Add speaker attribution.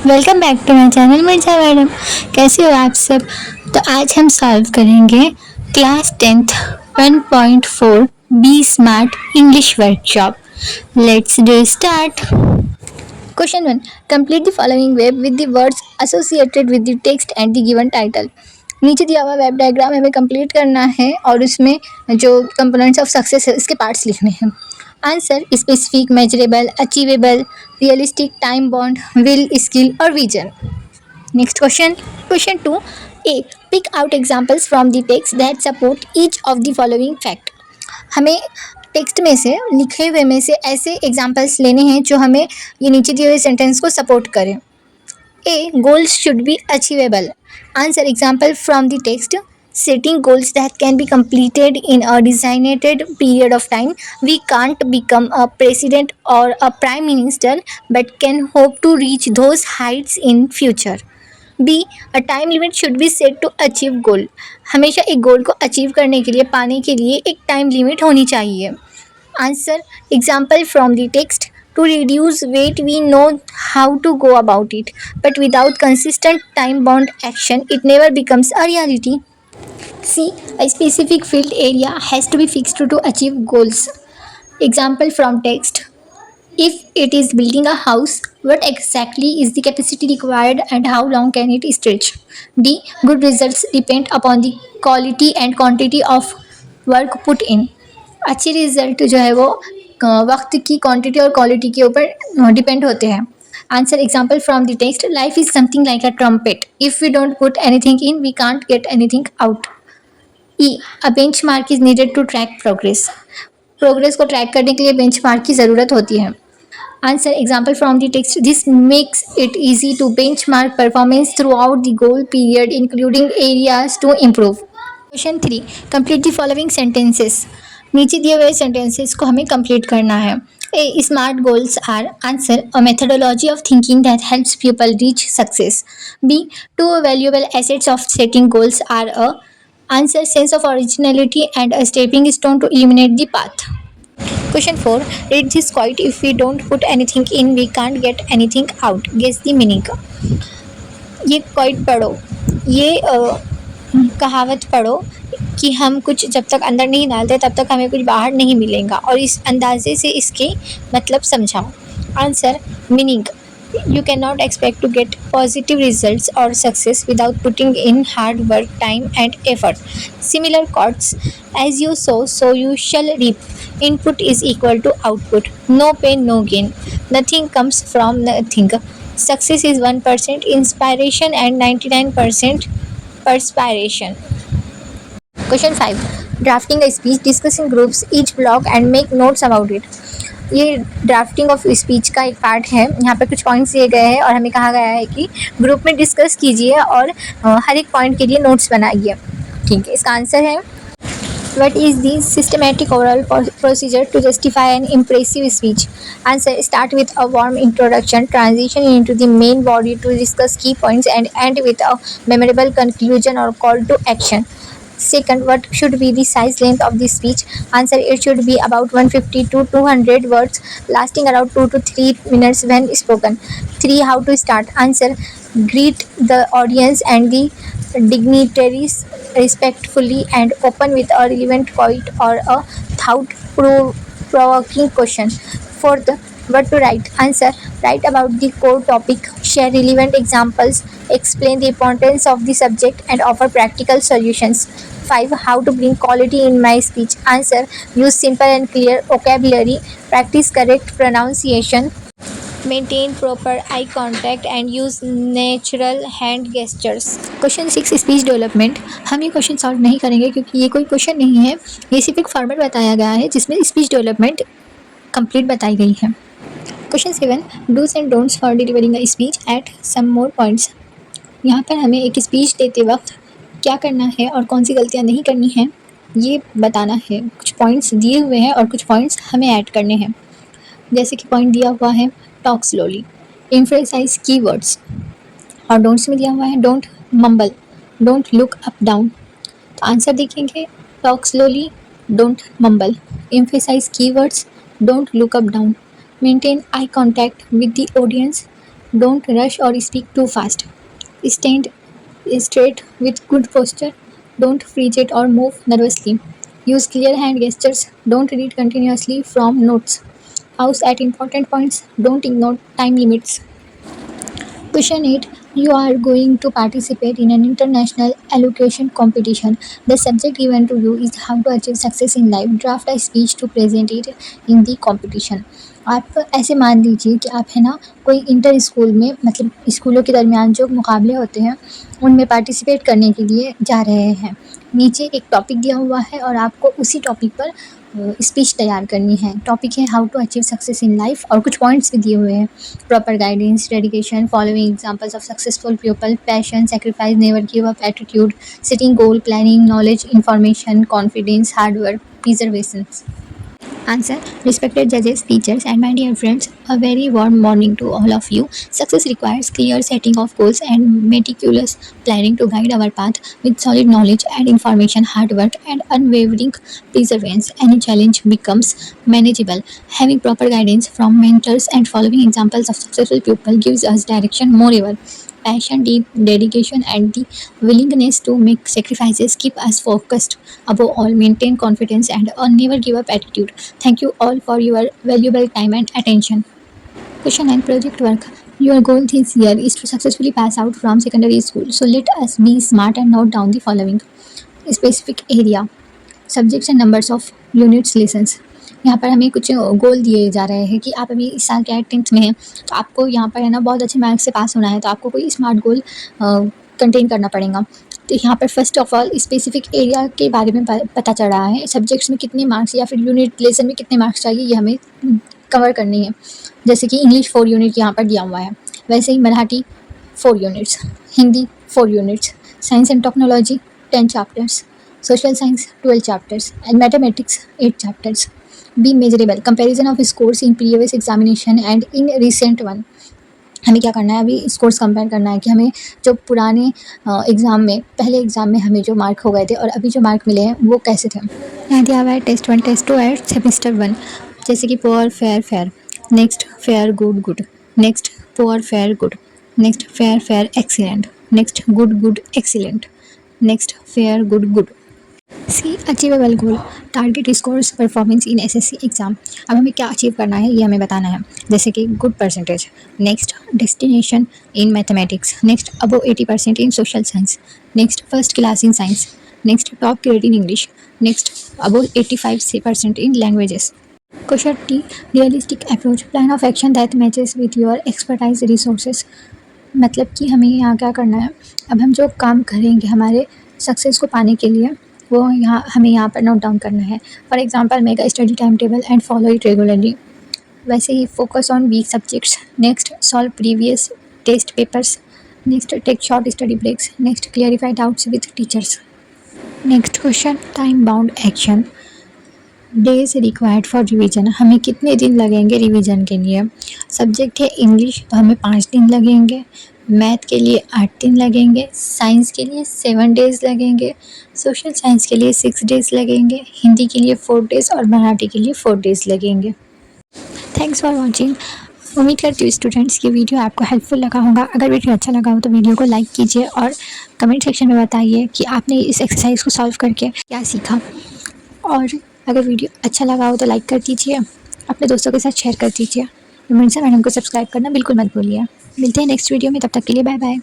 Speaker 1: Welcome back to my channel Mirza madam. कैसे हो आप सब। तो आज हम सॉल्व करेंगे class 10th 1.4 B smart English workshop. Let's do start. Question 1, complete the following web with the words associated with the text and the given title. नीचे दिया हुआ वेब डायग्राम हमें कंप्लीट करना है और उसमें जो कंपोनेंट्स ऑफ सक्सेस है इसके पार्ट्स लिखने हैं। Answer specific, measurable, achievable, realistic, time bond, will, skill और vision. Next question 2 A, pick out examples from the text that support each of the following fact. हमें टेक्स्ट में से, लिखे हुए में से ऐसे एग्जांपल्स लेने हैं जो हमें ये नीचे दिए हुए सेंटेंस को सपोर्ट करें। A, goals should be achievable. Answer example from the text, setting goals that can be completed in a designated period of time. We can't become a president or a prime minister but can hope to reach those heights in future. B, a time limit should be set to achieve goal. हमेशा एक गोल को achieve करने के लिए, पाने के लिए एक टाइम लिमिट होनी चाहिए। Answer example from the text, to reduce weight we know how to go about it, but without consistent time bound action it never becomes a reality. C, a specific field area has to be fixed to achieve goals. Example from text, if it is building a house, what exactly is the capacity required and how long can it stretch? D, good results depend upon the quality and quantity of work put in. अच्छे result जो है वो वक्त की quantity और quality के ऊपर depend होते हैं। Answer example from the text, life is something like a trumpet, if we don't put anything in we can't get anything out. E, a benchmark is needed to track progress. Progress को track करने के लिए benchmark की ज़रूरत होती है। Answer example from the text, this makes it easy to benchmark performance throughout the goal period including areas to improve. Question 3, complete the following sentences. नीचे दिए हुए सेंटेंसेस को हमें कंप्लीट करना है। A, SMART goals are. Answer, a methodology of thinking that helps people reach success. B, two valuable assets of setting goals are a. Answer, sense of originality and a stepping stone to eliminate the path. Question 4, read this quote, if we don't put anything in we can't get anything out. Guess the meaning. ये quote पढ़ो, ये कहावत पढ़ो कि हम कुछ जब तक अंदर नहीं डालते तब तक हमें कुछ बाहर नहीं मिलेगा, और इस अंदाजे से इसके मतलब समझाओ। Answer, meaning, you cannot expect to get positive results or success without putting in hard work, time and effort. Similar quotes, as you sow so you shall reap. Input is equal to output. No pain no gain. Nothing comes from nothing. Success is 1% inspiration and 99% perspiration. Question 5, drafting a speech, discuss in groups each block and make notes about it. ये drafting of speech का एक part है। यहाँ पे कुछ points दिए गए हैं और हमें कहा गया है कि ग्रुप में डिस्कस कीजिए और हर एक पॉइंट के लिए नोट्स बनाइए। ठीक है, इसका आंसर है, what is the systematic overall procedure to justify an impressive speech? Answer, start with a warm introduction, transition into the main body to discuss key points and end with a memorable conclusion और call to action. Second, what should be the size length of the speech? Answer, it should be about 150 to 200 words, lasting around 2 to 3 minutes when spoken. 3, how to start? Answer, greet the audience and the dignitaries respectfully and open with a relevant quote or a thought-provoking question. Fourth, what to write? Answer, write about the core topic, share relevant examples, explain the importance of the subject and offer practical solutions. 5, how to bring quality in my speech? Answer, use simple and clear vocabulary, practice correct pronunciation, maintain proper eye contact and use natural hand gestures. Question 6, speech development. हम ये question solve नहीं करेंगे क्योंकि ये कोई question नहीं है, ये सिर्फ एक फॉर्मेट बताया गया है जिसमें स्पीच डेवलपमेंट कंप्लीट बताई गई है। Question 7, dos and don'ts for delivering a speech at some more points. यहाँ पर हमें एक स्पीच देते वक्त क्या करना है और कौन सी गलतियाँ नहीं करनी हैं ये बताना है। कुछ पॉइंट्स दिए हुए हैं और कुछ पॉइंट्स हमें ऐड करने हैं। जैसे कि पॉइंट दिया हुआ है, टॉक स्लोली, एम्फेसाइज कीवर्ड्स, और डोंट्स में दिया हुआ है, don't mumble, don't look up down. तो आंसर देखेंगे, talk slowly, don't mumble, emphasise keywords, don't look up down, maintain eye contact with the audience, Don't rush or speak too fast. Stand straight with good posture. Don't fidget or move nervously. Use clear hand gestures. Don't read continuously from notes. Pause at important points. Don't ignore time limits. Question 8. You are going to participate in an international allocation competition. The subject given to you is how to achieve success in life. Draft a speech to present it in the competition. आप ऐसे मान लीजिए कि आप है ना कोई inter school में मतलब स्कूलों के दरमियान जो मुकाबले होते हैं उनमें पार्टिसिपेट करने के लिए जा रहे हैं। नीचे एक टॉपिक दिया हुआ है और आपको उसी टॉपिक पर स्पीच तैयार करनी है। टॉपिक है how to achieve success in life और कुछ पॉइंट्स भी दिए हुए हैं। Proper guidance, dedication, following examples of successful people, passion, sacrifice, never give up attitude, setting goal, planning, knowledge, information, confidence, hard work, preservation. Answer. Respected judges, teachers, and my dear friends, a very warm morning to all of you. Success requires clear setting of goals and meticulous planning to guide our path with solid knowledge and information, hard work, and unwavering perseverance. Any challenge becomes manageable. Having proper guidance from mentors and following examples of successful people gives us direction. Moreover, passion, deep dedication, and the willingness to make sacrifices keep us focused. Above all, maintain confidence and a never give up attitude. Thank you all for your valuable time and attention. Question 9. Project work. Your goal this year is to successfully pass out from secondary school. So let us be smart and note down the following. Specific area, subjects and numbers of units lessons. यहाँ पर हमें कुछ गोल दिए जा रहे हैं कि आप अभी इस साल क्या 10th में हैं तो आपको यहाँ पर है ना बहुत अच्छे मार्क्स से पास होना है तो आपको कोई स्मार्ट गोल कंटेन करना पड़ेगा। तो यहाँ पर first of all specific area के बारे में पता चल रहा है। सब्जेक्ट्स में कितने मार्क्स या फिर यूनिट लेसन में कितने मार्क्स चाहिए ये हमें कवर करनी है। जैसे कि इंग्लिश 4 यूनिट यहाँ पर दिया हुआ है, वैसे ही Marathi 4 units, Hindi 4 units, science and technology 10 chapters, social science 12 chapters, and mathematics 8 chapters. Be measurable. Comparison of scores in previous examination and in recent one. हमें क्या करना है, अभी स्कोर्स कंपेयर करना है कि हमें जो पुराने एग्ज़ाम में पहले एग्ज़ाम में हमें जो मार्क हो गए थे और अभी जो मार्क मिले हैं वो कैसे थे। यहाँ दिया हुआ है टेस्ट 1, टेस्ट 2 एट सेमेस्टर 1। जैसे कि poor fair fair, next fair good good, next poor fair good, next fair fair excellent, next good good excellent, next fair good good. C achievable goal, target scores performance in SSC exam. अब हमें क्या achieve करना है ये हमें बताना है। जैसे कि good percentage, next destination in mathematics, next above 80% in social science, next first class in science, next top grade in English, next above 85% in languages. Question T, realistic approach, plan of action that matches with your expertise resources. मतलब कि हमें यहाँ क्या करना है, अब हम जो काम करेंगे हमारे सक्सेस को पाने के लिए वो यहाँ हमें यहाँ पर नोट डाउन करना है। For example, make a study time table and follow it regularly. वैसे ही focus on weak subjects, next solve previous test papers, next take short study breaks, next clarify doubts with teachers. Next question, time bound action, days required for revision. हमें कितने दिन लगेंगे revision के लिए। Subject है English तो हमें 5 दिन लगेंगे, मैथ के लिए 8 दिन लगेंगे, साइंस के लिए 7 डेज़ लगेंगे, सोशल साइंस के लिए 6 डेज़ लगेंगे, हिंदी के लिए 4 डेज़ और मराठी के लिए 4 डेज़ लगेंगे। Thanks for watching. उम्मीद करती हूँ स्टूडेंट्स की वीडियो आपको हेल्पफुल लगा होगा। अगर वीडियो अच्छा लगा हो तो वीडियो को लाइक कीजिए और कमेंट सेक्शन में बताइए कि आपने इस एक्सरसाइज को सॉल्व करके क्या सीखा। और अगर वीडियो अच्छा लगा हो तो लाइक कर दीजिए, अपने दोस्तों के साथ शेयर कर दीजिए। मनसा मैडम को सब्सक्राइब करना बिल्कुल मत भूलिए। मिलते हैं नेक्स्ट वीडियो में, तब तक के लिए बाय बाय।